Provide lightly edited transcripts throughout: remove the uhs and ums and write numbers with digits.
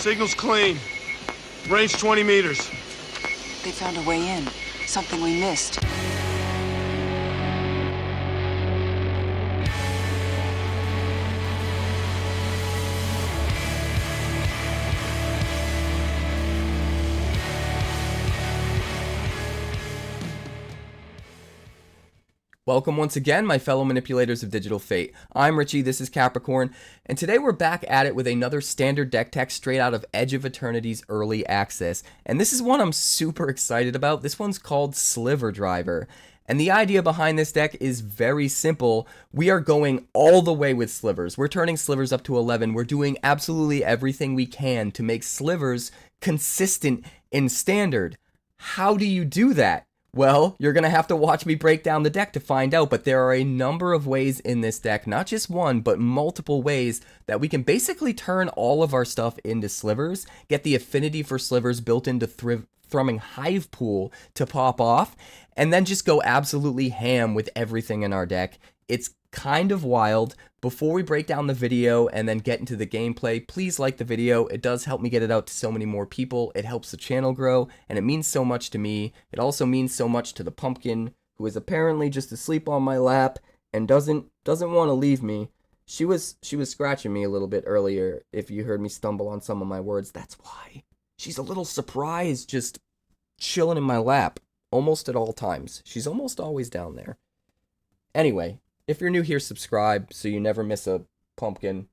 Signal's clean. Range 20 meters. They found a way in. Something we missed. Welcome once again, my fellow manipulators of digital fate. I'm Richie, this is Capricorn, and today we're back at it with another standard deck tech straight out of Edge of Eternity's early access. And this is one I'm super excited about. This one's called Sliver Driver. And the idea behind this deck is very simple. We are going all the way with Slivers. We're turning Slivers up to 11. We're doing absolutely everything we can to make Slivers consistent in standard. How do you do that? Well, you're going to have to watch me break down the deck to find out, but there are a number of ways in this deck, not just one, but multiple ways that we can basically turn all of our stuff into Slivers, get the affinity for Slivers built into Thrumming Hivepool to pop off, and then just go absolutely ham with everything in our deck. It's kind of wild. Before we break down the video and then get into the gameplay, please like the video. It does help me get it out to so many more people. It helps the channel grow, and it means so much to me. It also means so much to the pumpkin, who is apparently just asleep on my lap and doesn't want to leave me. She was scratching me a little bit earlier. If you heard me stumble on some of my words, that's why. She's a little surprised, just chilling in my lap almost at all times. She's almost always down there. Anyway, if you're new here, subscribe so you never miss a pumpkin.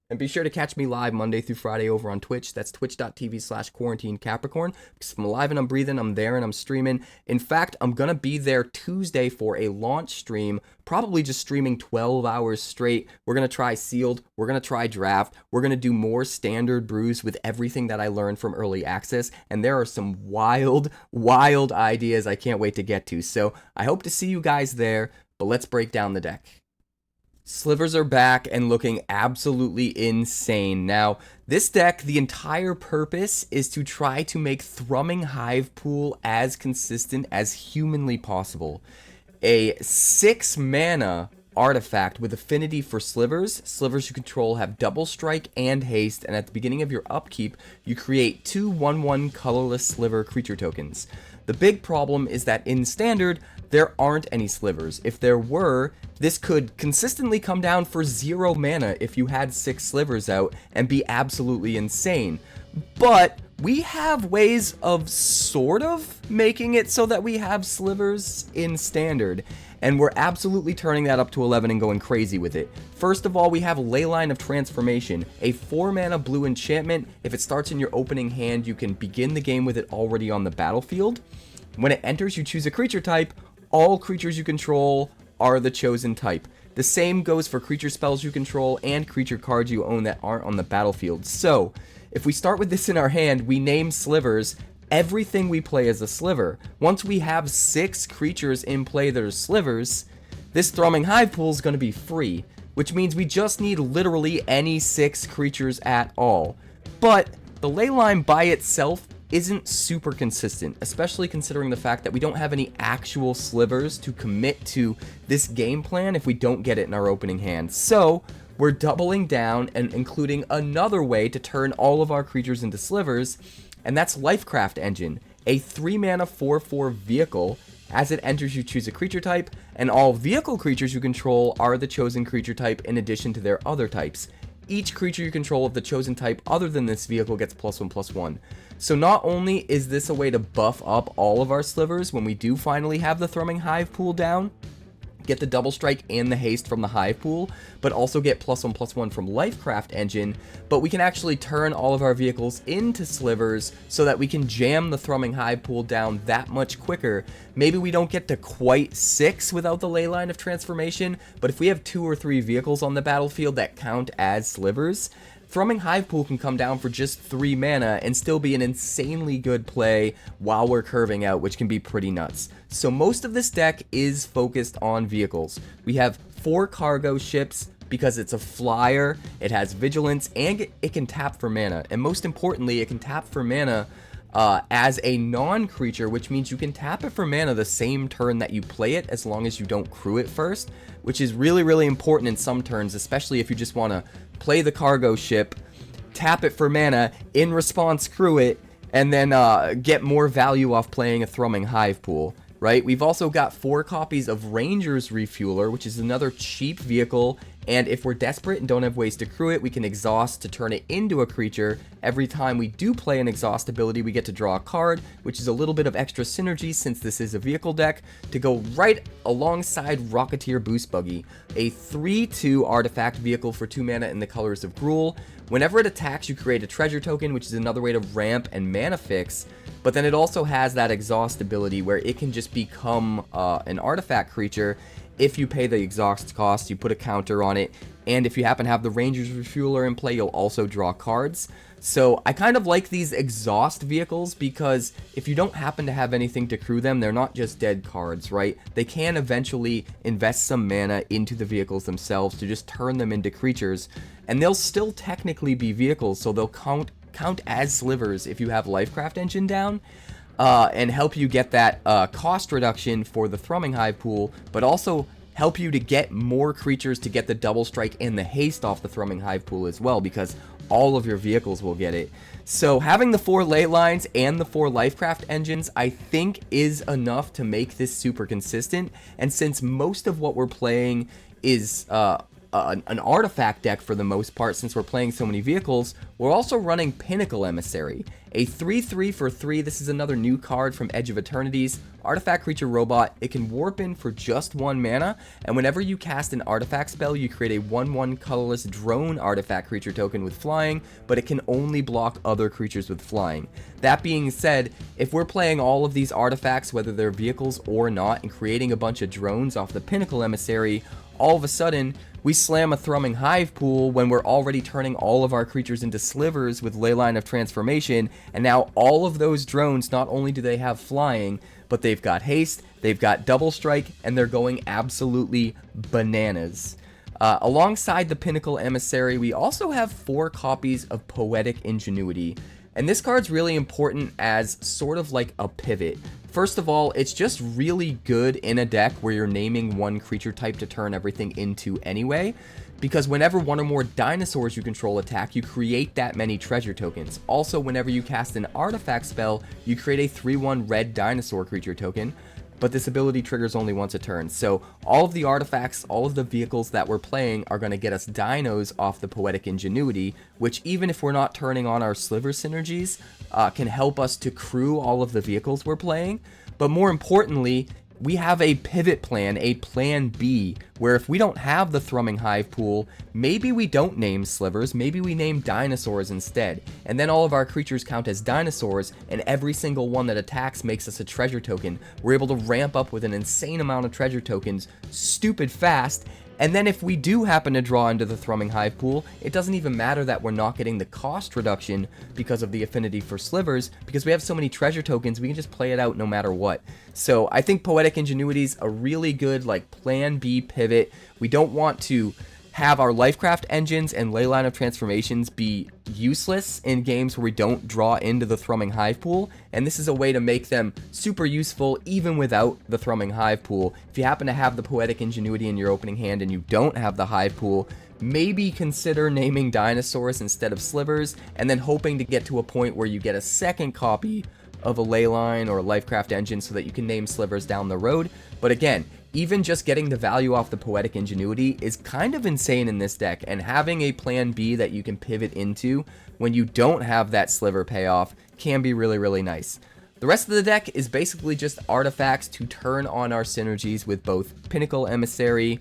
And be sure to catch me live Monday through Friday over on Twitch. That's twitch.tv/QuarantineCapricorn. Because if I'm alive and I'm breathing, I'm there and I'm streaming. In fact, I'm going to be there Tuesday for a launch stream. Probably just streaming 12 hours straight. We're going to try sealed. We're going to try draft. We're going to do more standard brews with everything that I learned from early access. And there are some wild, wild ideas I can't wait to get to. So I hope to see you guys there. But let's break down the deck. Slivers are back and looking absolutely insane. Now, this deck, the entire purpose is to try to make Thrumming Hivepool as consistent as humanly possible. A 6-mana artifact with affinity for Slivers. Slivers you control have double strike and haste, and at the beginning of your upkeep, you create 2 1/1 colorless Sliver creature tokens. The big problem is that in Standard, there aren't any Slivers. If there were, this could consistently come down for 0 mana if you had 6 Slivers out and be absolutely insane. But we have ways of sort of making it so that we have Slivers in Standard. And we're absolutely turning that up to 11 and going crazy with it. First of all, we have Leyline of Transformation, a 4-mana blue enchantment. If it starts in your opening hand, you can begin the game with it already on the battlefield. When it enters, you choose a creature type. All creatures you control are the chosen type. The same goes for creature spells you control and creature cards you own that aren't on the battlefield. So, if we start with this in our hand, we name Slivers. Everything we play is a Sliver. Once we have 6 creatures in play that are Slivers, this Thrumming Hivepool is going to be free, which means we just need literally any 6 creatures at all. But the Leyline by itself isn't super consistent, especially considering the fact that we don't have any actual Slivers to commit to this game plan if we don't get it in our opening hand. So, we're doubling down and including another way to turn all of our creatures into Slivers, and that's Lifecraft Engine, a 3-mana 4/4 vehicle. As it enters, you choose a creature type, and all vehicle creatures you control are the chosen creature type in addition to their other types. Each creature you control of the chosen type other than this vehicle gets +1/+1. So not only is this a way to buff up all of our Slivers when we do finally have the Thrumming Hivepool down, get the double strike and the haste from the Hivepool, but also get +1/+1 from Lifecraft Engine, but we can actually turn all of our vehicles into Slivers so that we can jam the Thrumming Hivepool down that much quicker. Maybe we don't get to quite 6 without the Leyline of Transformation, but if we have 2 or 3 vehicles on the battlefield that count as Slivers, Thrumming Hivepool can come down for just 3 mana and still be an insanely good play while we're curving out, which can be pretty nuts. So most of this deck is focused on vehicles. We have 4 cargo ships because it's a flyer, it has vigilance, and it can tap for mana. And most importantly, it can tap for mana as a non-creature, which means you can tap it for mana the same turn that you play it as long as you don't crew it first, which is really, really important in some turns, especially if you just want to play the cargo ship, tap it for mana, in response screw it, and then get more value off playing a Thrumming Hivepool, right? We've also got 4 copies of Rangers Refueler, which is another cheap vehicle, and if we're desperate and don't have ways to crew it, we can exhaust to turn it into a creature. Every time we do play an exhaust ability, we get to draw a card, which is a little bit of extra synergy since this is a vehicle deck, to go right alongside Rocketeer Boostbuggy, a 3/2 artifact vehicle for 2 mana in the colors of Gruul. Whenever it attacks, you create a treasure token, which is another way to ramp and mana fix, but then it also has that exhaust ability where it can just become an artifact creature. If you pay the exhaust cost, you put a counter on it, and if you happen to have the Rangers Refueler in play, you'll also draw cards. So I kind of like these exhaust vehicles because if you don't happen to have anything to crew them, they're not just dead cards, right? They can eventually invest some mana into the vehicles themselves to just turn them into creatures, and they'll still technically be vehicles, so they'll count as slivers if you have Lifecraft Engine down. And help you get that cost reduction for the Thrumming Hivepool, but also help you to get more creatures to get the double strike and the haste off the Thrumming Hivepool as well, because all of your vehicles will get it. So having the 4 Leylines and the 4 Lifecraft engines, I think is enough to make this super consistent. And since most of what we're playing is an artifact deck for the most part, since we're playing so many vehicles, we're also running Pinnacle Emissary, a 3/3 for 3. This is another new card from Edge of Eternity's artifact creature robot. It can warp in for just 1 mana, and whenever you cast an artifact spell, you create a 1/1 colorless drone artifact creature token with flying, but it can only block other creatures with flying. That being said, if we're playing all of these artifacts, whether they're vehicles or not, and creating a bunch of drones off the Pinnacle Emissary, all of a sudden, we slam a Thrumming Hivepool when we're already turning all of our creatures into slivers with Leyline of Transformation, and now all of those drones, not only do they have flying, but they've got haste, they've got double strike, and they're going absolutely bananas. Alongside the Pinnacle Emissary, we also have 4 copies of Poetic Ingenuity, and this card's really important as sort of like a pivot. First of all, it's just really good in a deck where you're naming one creature type to turn everything into anyway, because whenever one or more dinosaurs you control attack, you create that many treasure tokens. Also, whenever you cast an artifact spell, you create a 3/1 red dinosaur creature token, but this ability triggers only once a turn. So all of the artifacts, all of the vehicles that we're playing are going to get us dinos off the Poetic Ingenuity, which even if we're not turning on our sliver synergies, can help us to crew all of the vehicles we're playing. But more importantly, we have a pivot plan, a plan B, where if we don't have the Thrumming Hivepool, maybe we don't name slivers, maybe we name dinosaurs instead, and then all of our creatures count as dinosaurs, and every single one that attacks makes us a treasure token. We're able to ramp up with an insane amount of treasure tokens, stupid fast, and then if we do happen to draw into the Thrumming Hivepool, it doesn't even matter that we're not getting the cost reduction because of the affinity for slivers, because we have so many treasure tokens, we can just play it out no matter what. So I think Poetic Ingenuity is a really good like plan B pivot. We don't want to have our Lifecraft engines and Leyline of Transformations be useless in games where we don't draw into the Thrumming Hivepool, and this is a way to make them super useful even without the Thrumming Hivepool. If you happen to have the Poetic Ingenuity in your opening hand and you don't have the Hivepool, maybe consider naming dinosaurs instead of slivers, and then hoping to get to a point where you get a second copy of a Leyline or a Lifecraft engine so that you can name slivers down the road. But again, even just getting the value off the Poetic Ingenuity is kind of insane in this deck, and having a plan B that you can pivot into when you don't have that sliver payoff can be really, really nice. The rest of the deck is basically just artifacts to turn on our synergies with both Pinnacle Emissary.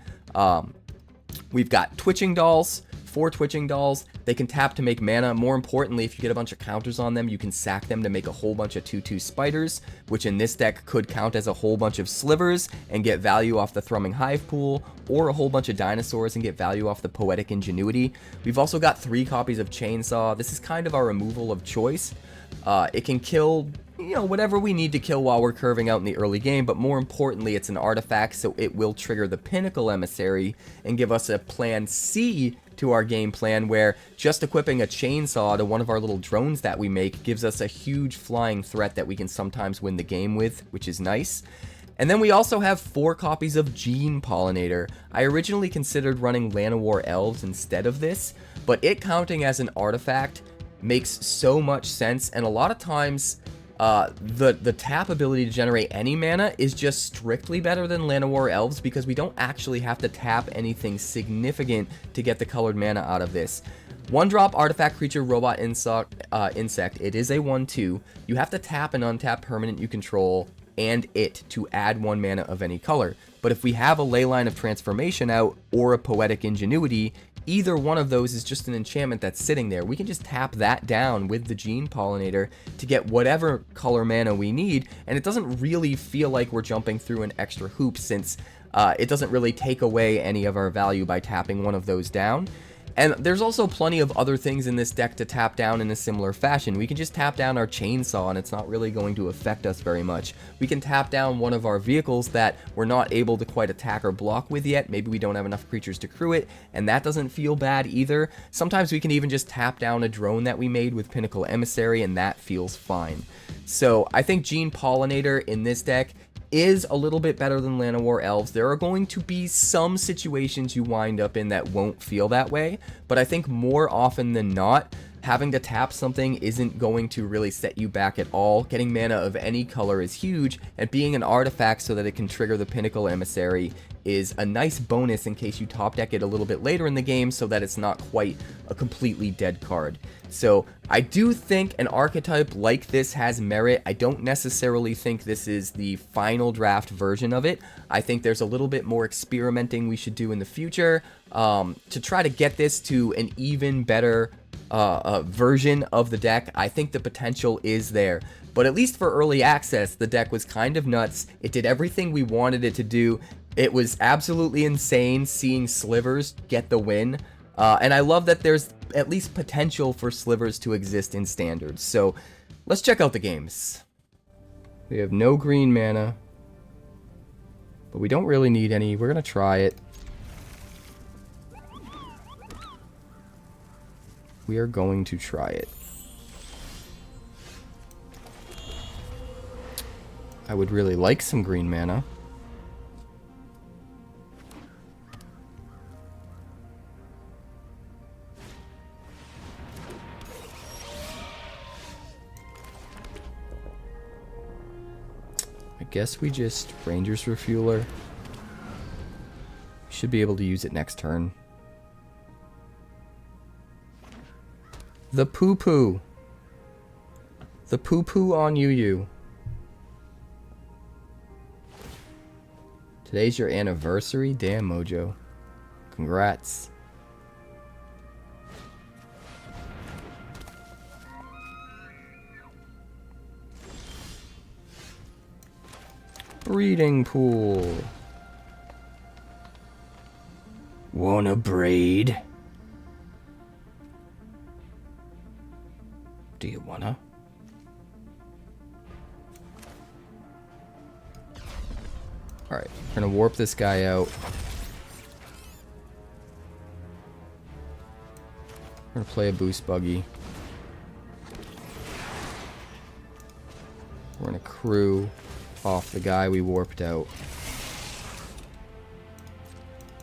We've got Twitching Dolls, 4 Twitching Dolls. They can tap to make mana. More importantly, if you get a bunch of counters on them, you can sack them to make a whole bunch of 2/2 spiders, which in this deck could count as a whole bunch of slivers and get value off the Thrumming Hivepool, or a whole bunch of dinosaurs and get value off the Poetic Ingenuity. We've also got 3 copies of Chainsaw. This is kind of our removal of choice. It can kill, you know, whatever we need to kill while we're curving out in the early game, but more importantly, it's an artifact, so it will trigger the Pinnacle Emissary and give us a plan C to our game plan, where just equipping a chainsaw to one of our little drones that we make gives us a huge flying threat that we can sometimes win the game with, which is nice. And then we also have 4 copies of Gene Pollinator. I originally considered running Llanowar Elves instead of this, but it counting as an artifact makes so much sense, and a lot of times the tap ability to generate any mana is just strictly better than Land of War Elves, because we don't actually have to tap anything significant to get the colored mana out of this. 1-drop artifact creature robot insect. It is a 1/2. You have to tap an untap permanent you control and it to add 1 mana of any color. But if we have a Leyline of Transformation out or a Poetic Ingenuity, either one of those is just an enchantment that's sitting there. We can just tap that down with the Gene Pollinator to get whatever color mana we need, and it doesn't really feel like we're jumping through an extra hoop, since it doesn't really take away any of our value by tapping one of those down. And there's also plenty of other things in this deck to tap down in a similar fashion. We can just tap down our Chainsaw and it's not really going to affect us very much. We can tap down one of our vehicles that we're not able to quite attack or block with yet. Maybe we don't have enough creatures to crew it, and that doesn't feel bad either. Sometimes we can even just tap down a drone that we made with Pinnacle Emissary, and that feels fine. So I think Gene Pollinator in this deck is a little bit better than Land of War Elves. There are going to be some situations you wind up in that won't feel that way, but I think more often than not, having to tap something isn't going to really set you back at all. Getting mana of any color is huge, and being an artifact so that it can trigger the Pinnacle Emissary is a nice bonus in case you top deck it a little bit later in the game so that it's not quite a completely dead card. So I do think an archetype like this has merit. I don't necessarily think this is the final draft version of it. I think there's a little bit more experimenting we should do in the future to try to get this to an even better version of the deck. I think the potential is there. But at least for early access, the deck was kind of nuts. It did everything we wanted it to do. It was absolutely insane seeing Slivers get the win. And I love that there's at least potential for Slivers to exist in Standards. So let's check out the games. We have no green mana, but we don't really need any. We're going to try it. We are going to try it. I would really like some green mana. I guess we just Rangers Refueler. Should be able to use it next turn. The poo-poo. The poo-poo on you. Today's your anniversary? Damn, Mojo. Congrats. Breeding pool. Wanna braid? Do you wanna? Alright, we're gonna warp this guy out. We're gonna play a Boostbuggy. We're gonna crew off the guy we warped out.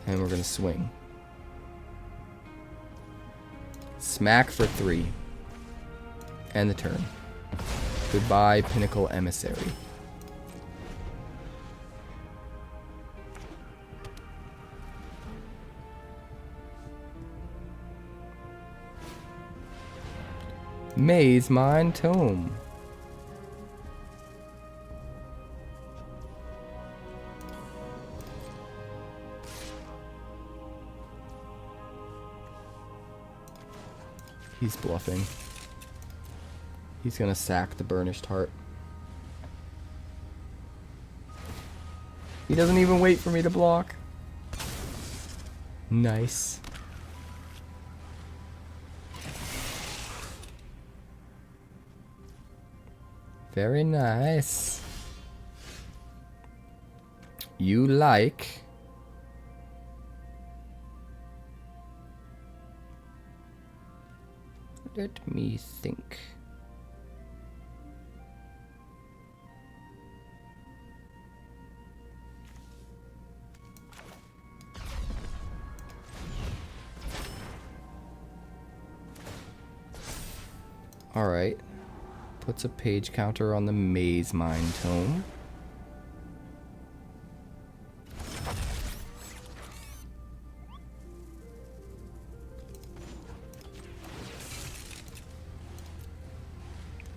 And we're gonna swing. Smack for 3. End the turn. Goodbye, Pinnacle Emissary. Maze Mine Tome. He's bluffing. He's gonna sack the Burnished Heart. He doesn't even wait for me to block. Nice. Very nice. You like... Let me think. Alright. Puts a page counter on the Maze Mine Tome.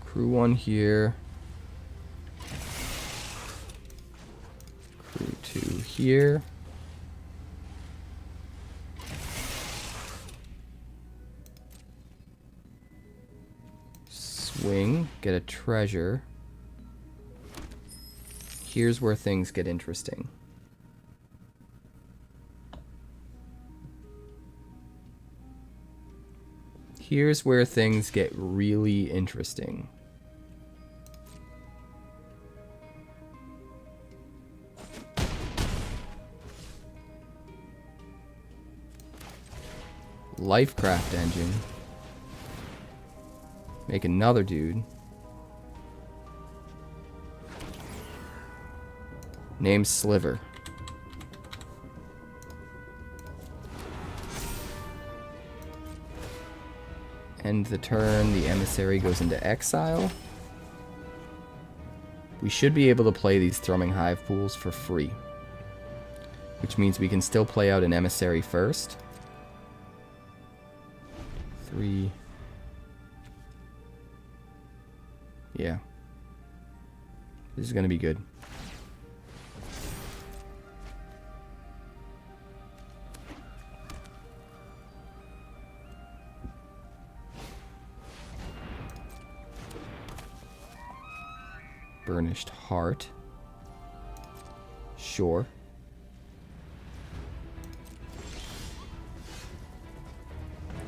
Crew 1 here. Crew 2 here. Swing, get a treasure. Here's where things get interesting. Here's where things get really interesting. Lifecraft Engine. Make another dude. Name Sliver. End the turn, the emissary goes into exile. We should be able to play these Thrumming Hivepools for free, which means we can still play out an emissary first. 3. Yeah. This is going to be good. Burnished Heart. Sure.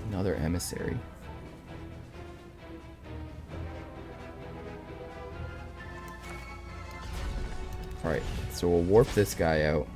Another emissary. Alright, so we'll warp this guy out.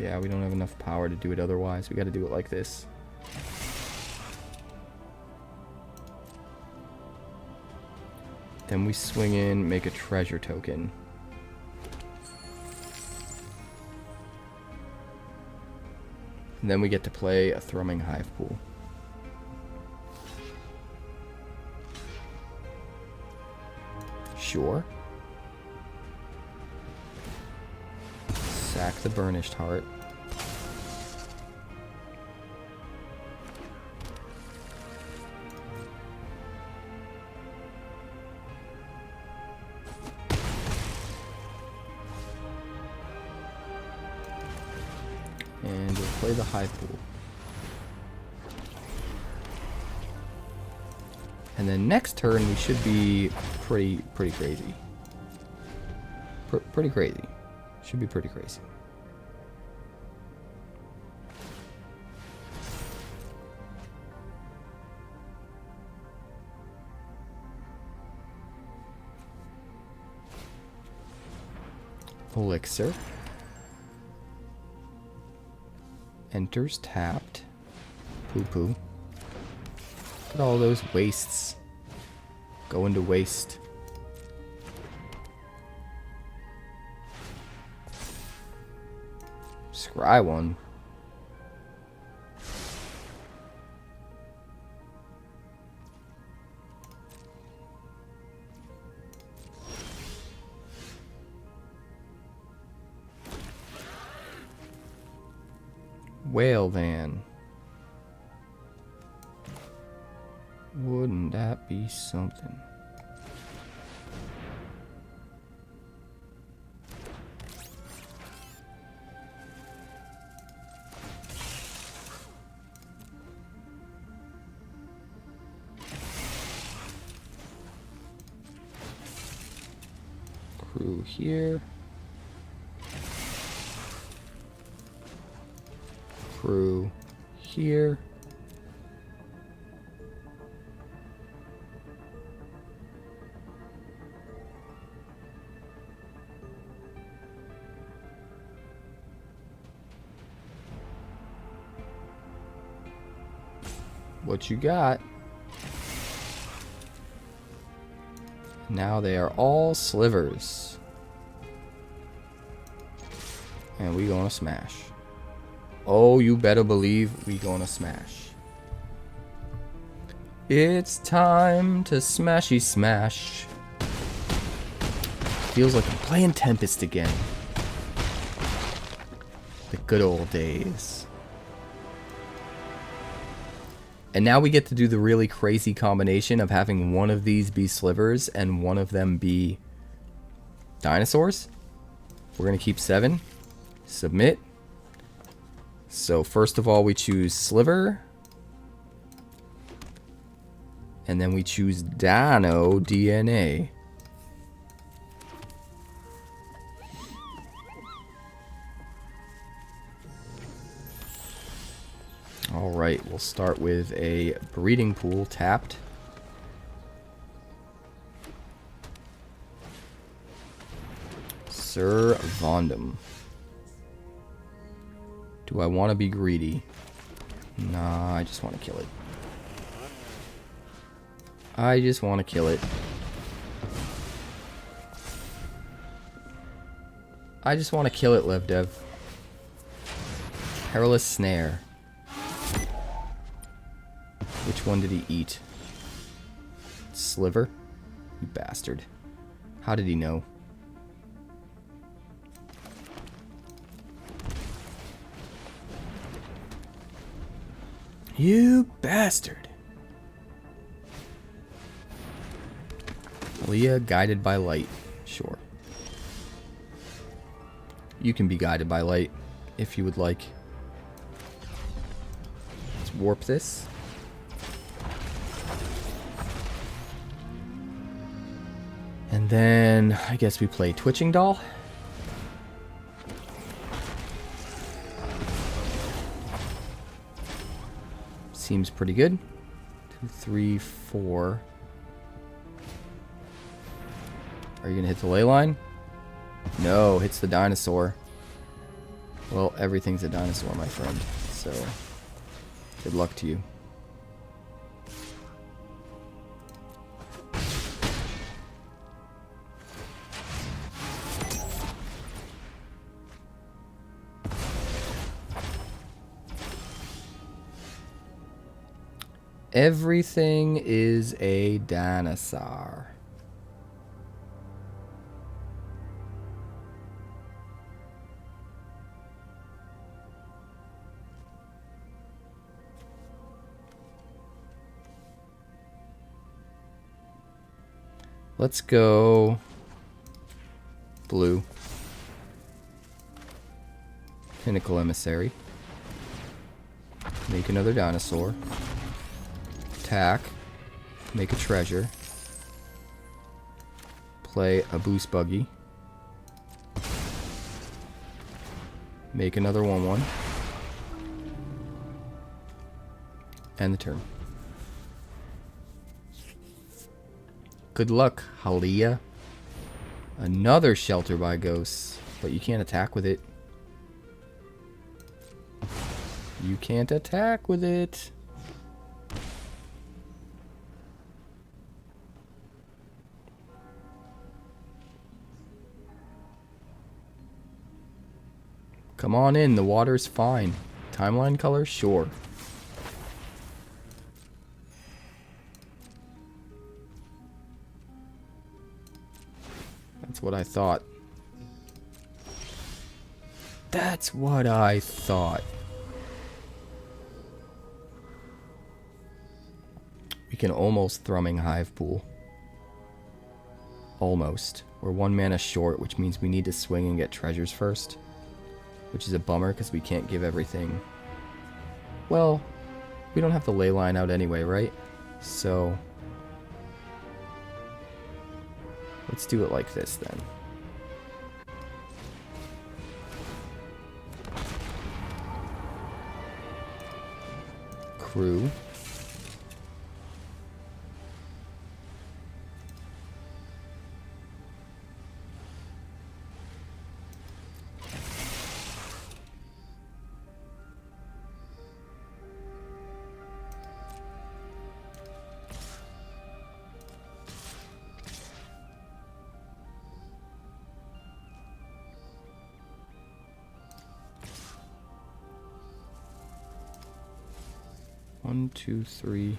Yeah, we don't have enough power to do it otherwise. We got to do it like this. Then we swing in, make a treasure token. And then we get to play a Thrumming Hivepool. Sure. Sack the Burnished Heart. And we'll play the Hivepool. And then next turn we should be pretty crazy. Pretty crazy. Should be pretty crazy. Elixir. Enters tapped. Poo poo. Look at all those wastes. Go into waste. Scry one. Whale van. Wouldn't that be something? Crew here. through here. What you got? Now they are all slivers. And we gonna smash. Oh, you better believe we gonna smash. It's time to smashy smash. Feels like I'm playing Tempest again. The good old days. And now we get to do the really crazy combination of having one of these be slivers and one of them be dinosaurs. We're going to keep 7. Submit. So first of all, we choose sliver. And then we choose dino DNA. Alright, we'll start with a breeding pool tapped. Sir Vondum. Do I want to be greedy? Nah, I just want to kill it. I just want to kill it. I just want to kill it, LevDev. Perilous Snare. Which one did he eat? Sliver? You bastard. How did he know? You bastard. Leah, guided by light. Sure. You can be guided by light if you would like. Let's warp this. And then I guess we play Twitching Doll. Seems pretty good. 2, 3, 4. Are you gonna hit the ley line? No, hits the dinosaur. Well, everything's a dinosaur, my friend. So, good luck to you. Everything is a dinosaur. Let's go blue. Pinnacle Emissary. Make another dinosaur. Attack. Make a treasure. Play a Boostbuggy. Make another 1/1. End the turn. Good luck, Halia. Another Shelter by Ghosts, but you can't attack with it. You can't attack with it. Come on in, the water's fine. Timeline color? Sure. That's what I thought. That's what I thought. We can almost Thrumming Hivepool. Almost. We're 1 mana short, which means we need to swing and get treasures first. Which is a bummer, because we can't give everything... Well, we don't have the ley line out anyway, right? So... let's do it like this, then. True. One, two, three.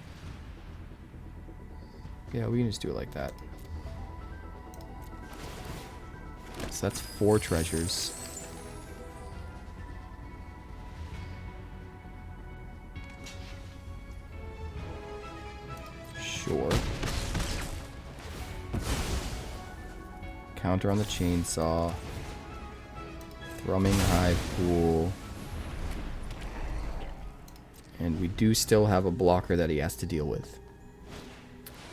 Yeah, we can just do it like that. So that's 4 treasures. Sure. Counter on the chainsaw. Thrumming Hivepool. And we do still have a blocker that he has to deal with.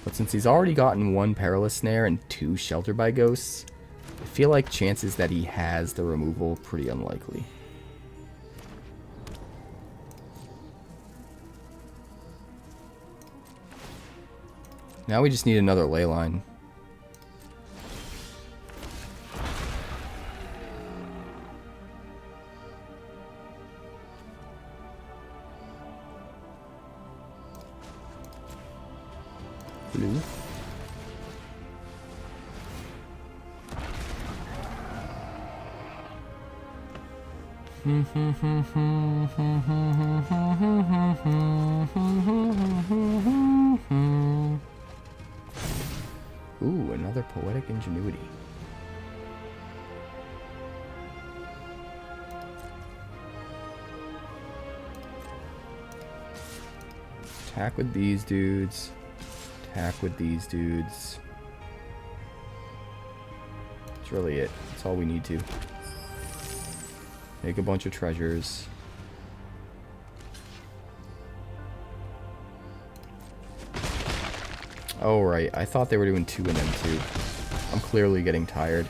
But since he's already gotten 1 Perilous Snare and 2 Shelter by Ghosts, I feel like chances that he has the removal pretty unlikely. Now we just need another Leyline. Blue. Ooh, another Poetic Ingenuity. Attack with these dudes. Attack with these dudes. That's really it. That's all we need to. Make a bunch of treasures. Oh, right. I thought they were doing 2 and then 2. I'm clearly getting tired.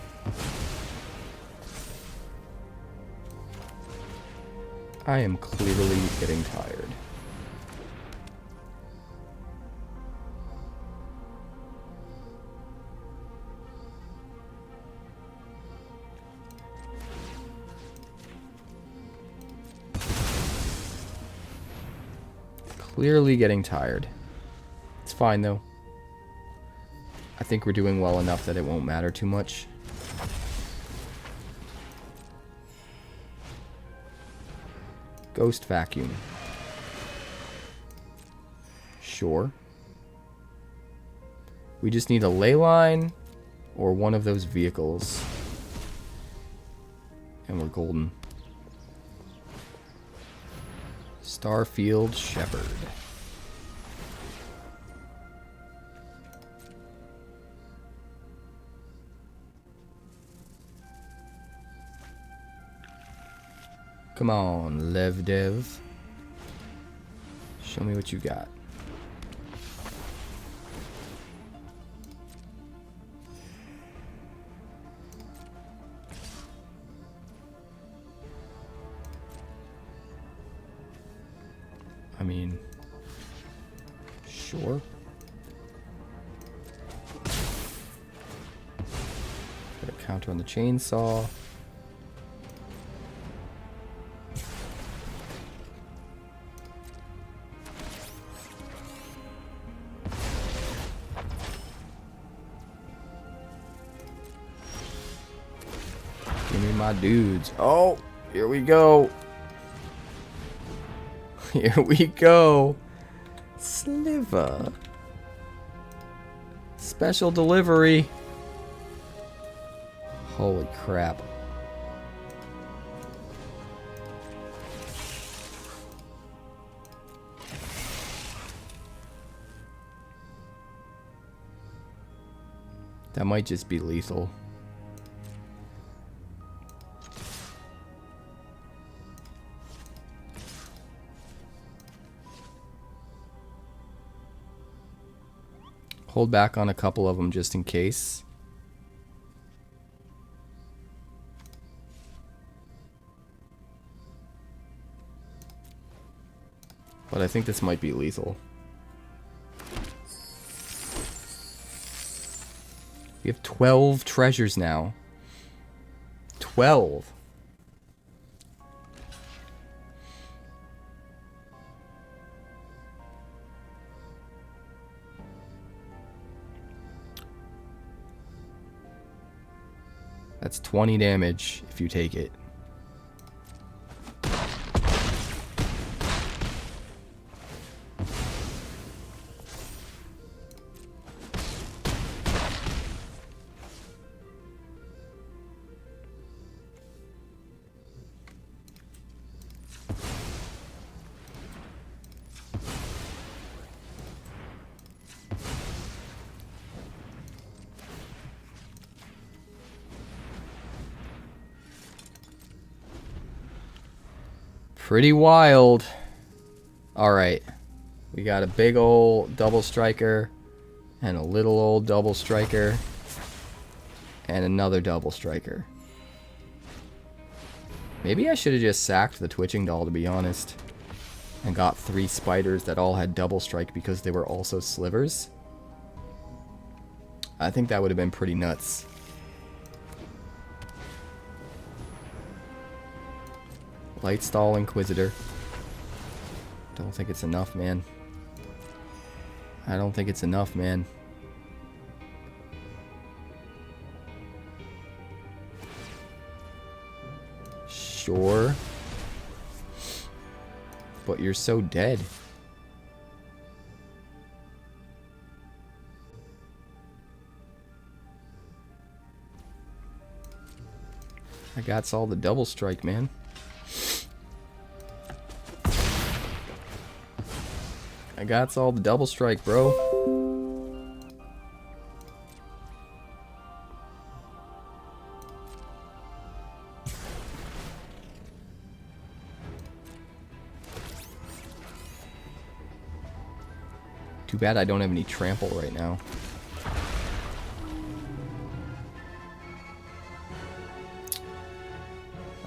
I am clearly getting tired. Clearly getting tired. It's fine though. I think we're doing well enough that it won't matter too much. Ghost Vacuum. Sure. We just need a Leyline or one of those vehicles. And we're golden. Starfield Shepherd. Come on, Lev-Dev. Show me what you got. I mean, sure. Got a counter on the chainsaw. Give me my dudes. Oh, here we go. Here we go. Sliver. Special delivery. Holy crap. That might just be lethal. Hold back on a couple of them just in case. But I think this might be lethal. We have 12 treasures now. 12. That's 20 damage if you take it. Pretty wild. Alright. We got a big old double striker. And a little old double striker. And another double striker. Maybe I should have just sacked the twitching doll, to be honest. And got 3 spiders that all had double strike because they were also slivers. I think that would have been pretty nuts. Lightstall Inquisitor. Don't think it's enough, man. I don't think it's enough, man. Sure. But you're so dead. I got all the double strike, man. I got all the double strike, bro. Too bad I don't have any trample right now.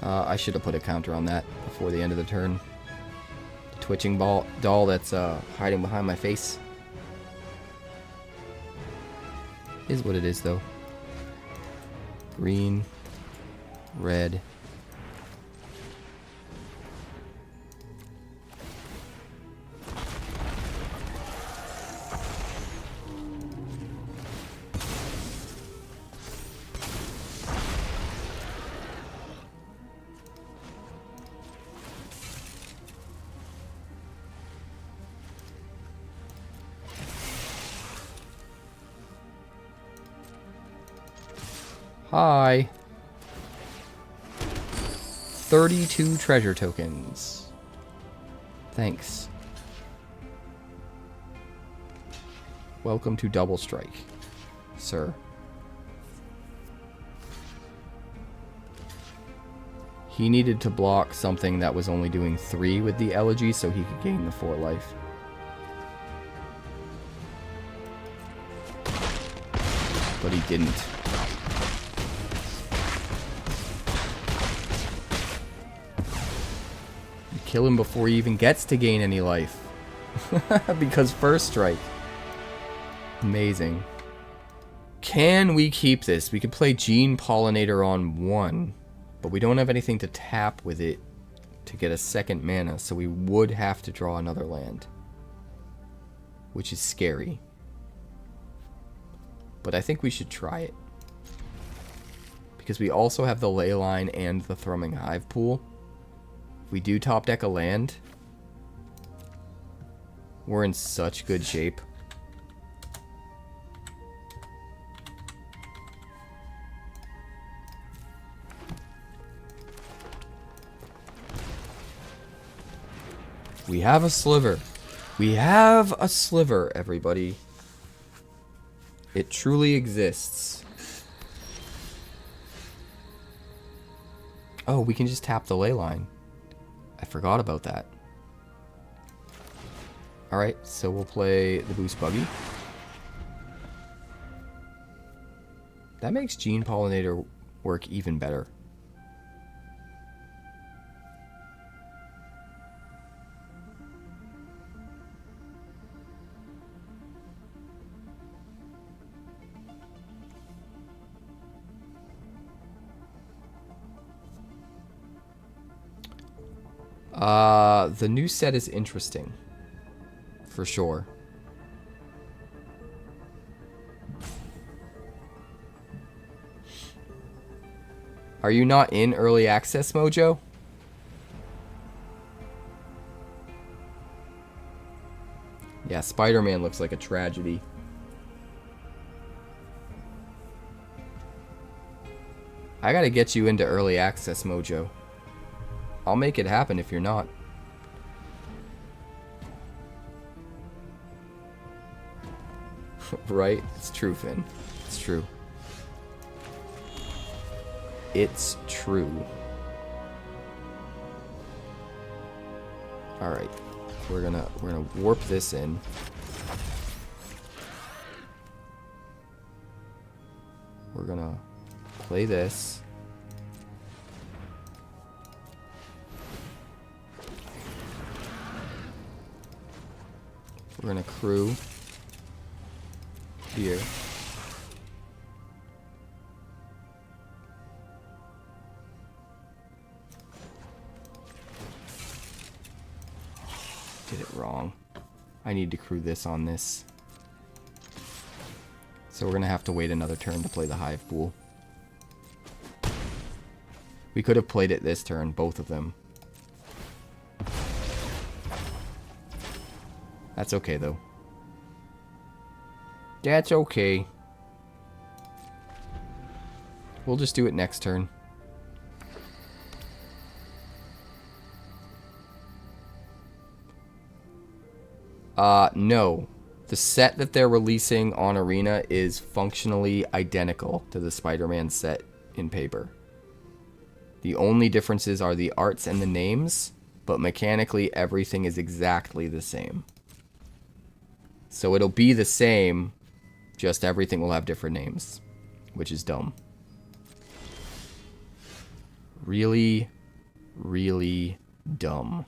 I should have put a counter on that before the end of the turn. Twitching doll that's hiding behind my face. Is what it is, though. Green, red. Hi. 32 treasure tokens. Thanks. Welcome to Double Strike, sir. He needed to block something that was only doing 3 with the elegy so he could gain the 4 life. But he didn't. Kill him before he even gets to gain any life. Because first strike. Amazing. Can we keep this? We could play Gene Pollinator on 1. But we don't have anything to tap with it to get a second mana. So we would have to draw another land. Which is scary. But I think we should try it. Because we also have the Leyline and the Thrumming Hivepool. We do top deck a land. We're in such good shape. We have a sliver. We have a sliver, everybody. It truly exists. Oh, we can just tap the Leyline. I forgot about that. Alright, so we'll play the Boostbuggy. That makes Gene Pollinator work even better. The new set is interesting. For sure. Are you not in early access, Mojo? Yeah, Spider-Man looks like a tragedy. I gotta get you into early access, Mojo. I'll make it happen if you're not. Right? It's true, Finn. It's true. It's true. Alright. We're gonna warp this in. We're gonna play this. We're gonna crew here. Did it wrong. I need to crew this on this. So we're gonna have to wait another turn to play the Hivepool. We could have played it this turn, both of them. That's okay, though. That's okay. We'll just do it next turn. No. The set that they're releasing on Arena is functionally identical to the Spider-Man set in paper. The only differences are the arts and the names, but mechanically everything is exactly the same. So it'll be the same, just everything will have different names, which is dumb. Really, really dumb.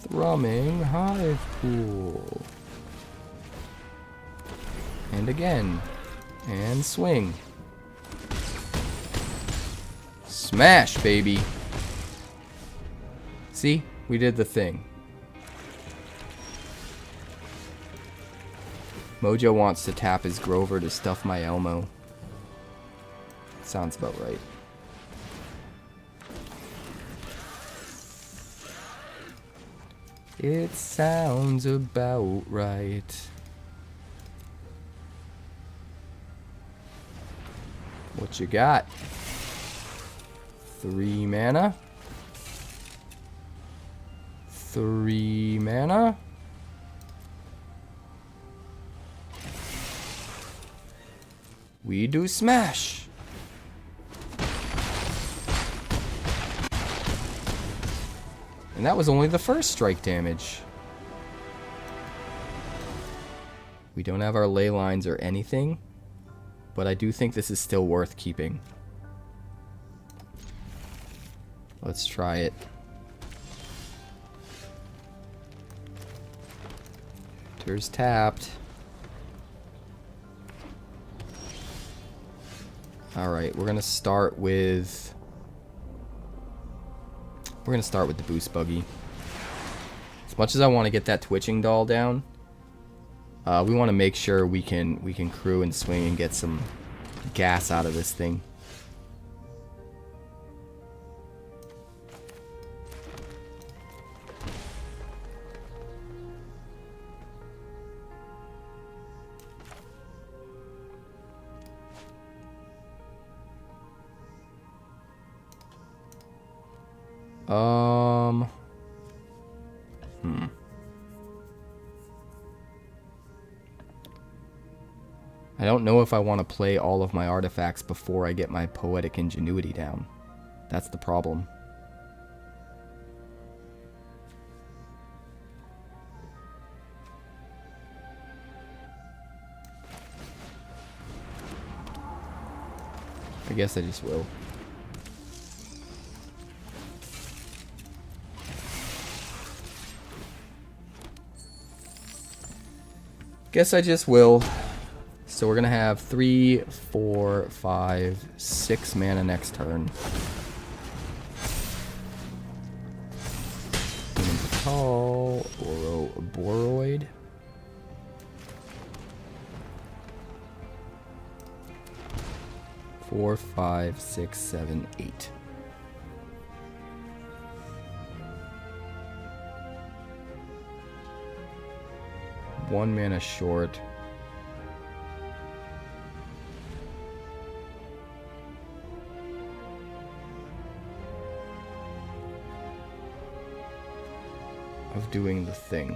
Thrumming Hivepool. And again. And swing. Smash, baby. See? We did the thing. Mojo wants to tap his Grover to stuff my Elmo. Sounds about right. It sounds about right. What you got? 3 mana. 3 mana. We do smash. And that was only the first strike damage. We don't have our ley lines or anything, but I do think this is still worth keeping. Let's try it. Tur's tapped. Alright, we're gonna start with... We're going to start with the Boostbuggy. As much as I want to get that twitching doll down, we want to make sure we can crew and swing and get some gas out of this thing. I don't know if I want to play all of my artifacts before I get my Poetic Ingenuity down. That's the problem. I guess I just will. Guess I just will. So we're gonna have 3, 4, 5, 6 mana next turn. Call 𝑢𝑟𝑜𝑏𝑜𝑟𝑜id. Four, 5, 6, 7, 8. One mana short. Of doing the thing.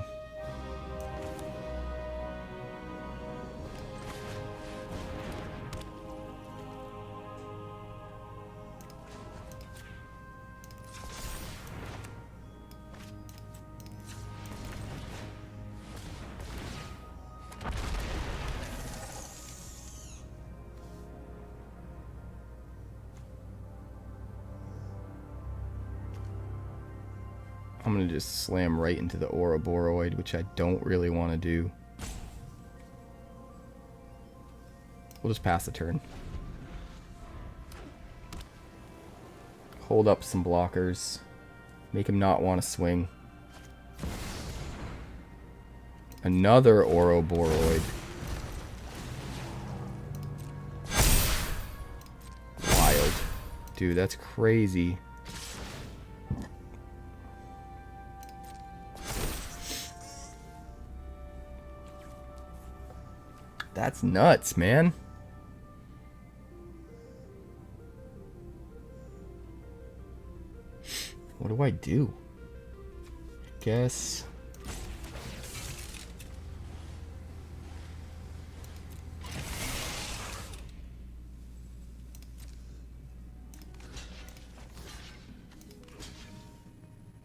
I'm going to just slam right into the 𝑢𝑟𝑜𝑏𝑜𝑟𝑜id, which I don't really want to do. We'll just pass the turn. Hold up some blockers. Make him not want to swing. Another 𝑢𝑟𝑜𝑏𝑜𝑟𝑜id. Wild. Dude, that's crazy. That's nuts, man. What do I do? Guess.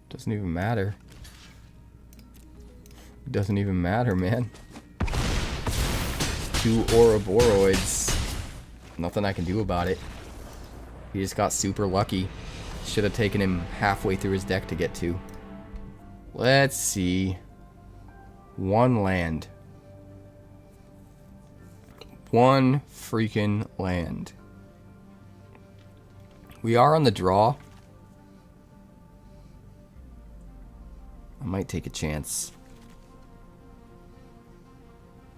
Doesn't even matter. Doesn't even matter, man. 2 𝑢𝑟𝑜𝑏𝑜𝑟𝑜ids. Nothing I can do about it. He just got super lucky. Should have taken him halfway through his deck to get to. Let's see. 1 land. 1 freaking land. We are on the draw. I might take a chance.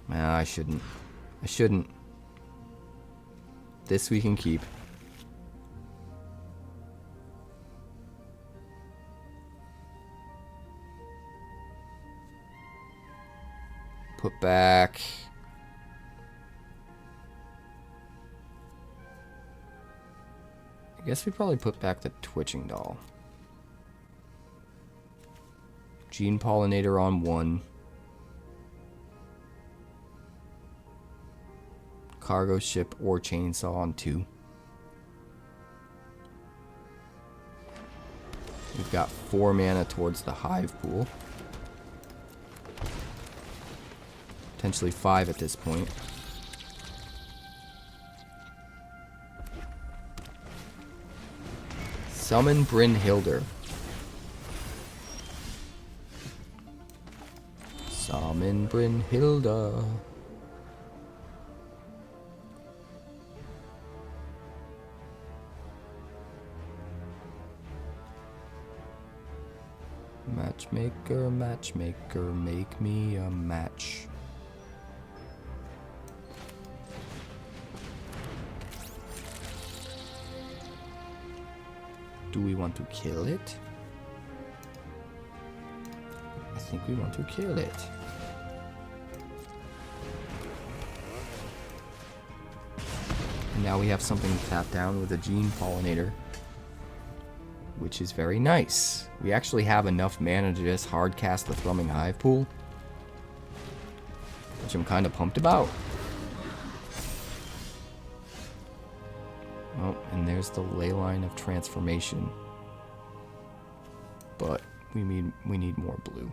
Nah, I shouldn't. I shouldn't. This we can keep. Put back. I guess we probably put back the Twitching Doll. Gene Pollinator on 1. Cargo ship or chainsaw on 2. We've got 4 mana towards the Hivepool. Potentially 5 at this point. Summon Brynhildr. Summon Brynhildr. Matchmaker, matchmaker, make me a match. Do we want to kill it? I think we want to kill it. And now we have something to tap down with a Gene Pollinator, which is very nice. We actually have enough mana to just hard cast the Thrumming Hivepool, which I'm kind of pumped about. Oh, and there's the Leyline of Transformation. But we need more blue.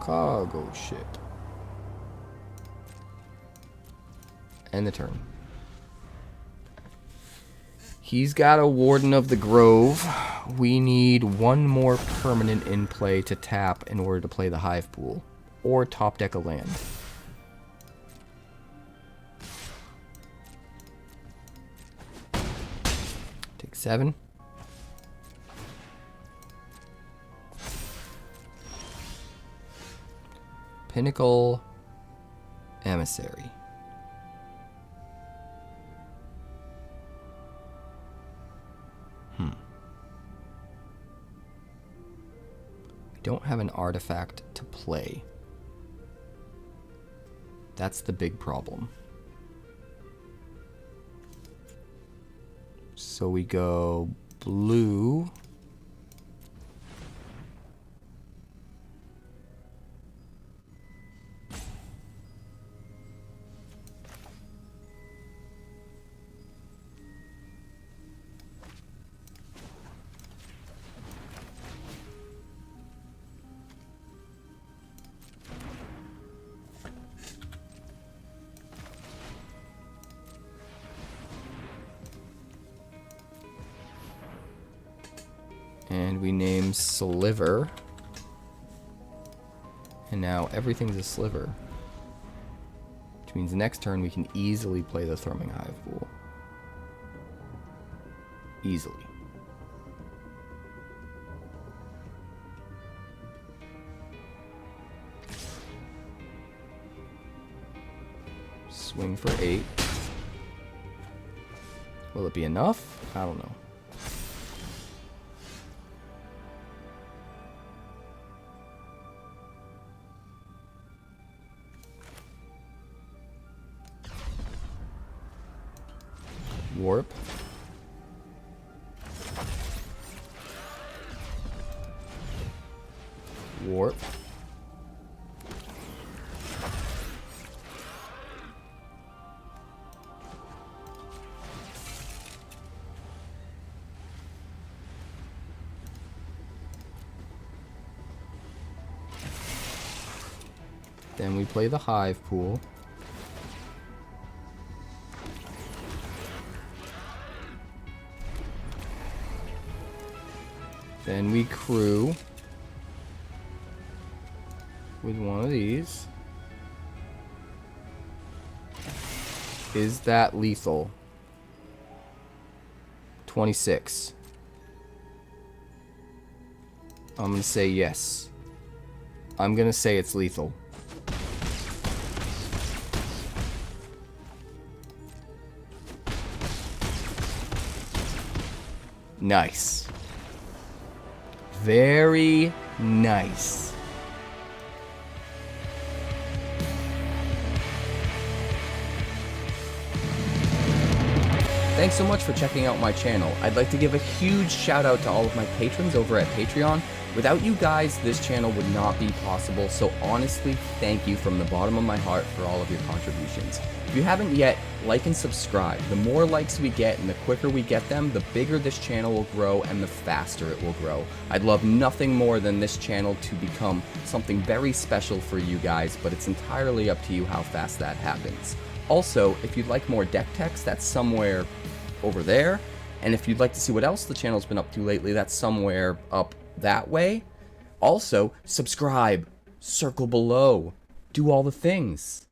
Cargo ship. End the turn. He's got a Warden of the Grove. We need one more permanent in play to tap in order to play the Hivepool. Or top deck a land. Take 7. Pinnacle Emissary. We don't have an artifact to play. That's the big problem. So we go blue. And we name Sliver. And now everything's a sliver. Which means next turn we can easily play the Thrumming Hivepool. Easily. Swing for 8. Will it be enough? I don't know. Warp. Warp. Then we play the Hivepool. Then we crew with one of these. Is that lethal? 26. I'm gonna say yes. I'm gonna say it's lethal. Nice. Very nice. Thanks so much for checking out my channel. I'd like to give a huge shout out to all of my patrons over at Patreon. Without you guys, this channel would not be possible, so honestly, thank you from the bottom of my heart for all of your contributions. If you haven't yet, like and subscribe. The more likes we get and the quicker we get them, the bigger this channel will grow and the faster it will grow. I'd love nothing more than this channel to become something very special for you guys, but it's entirely up to you how fast that happens. Also, if you'd like more deck text, that's somewhere over there. And if you'd like to see what else the channel's been up to lately, that's somewhere up that way. Also, subscribe, circle below, do all the things.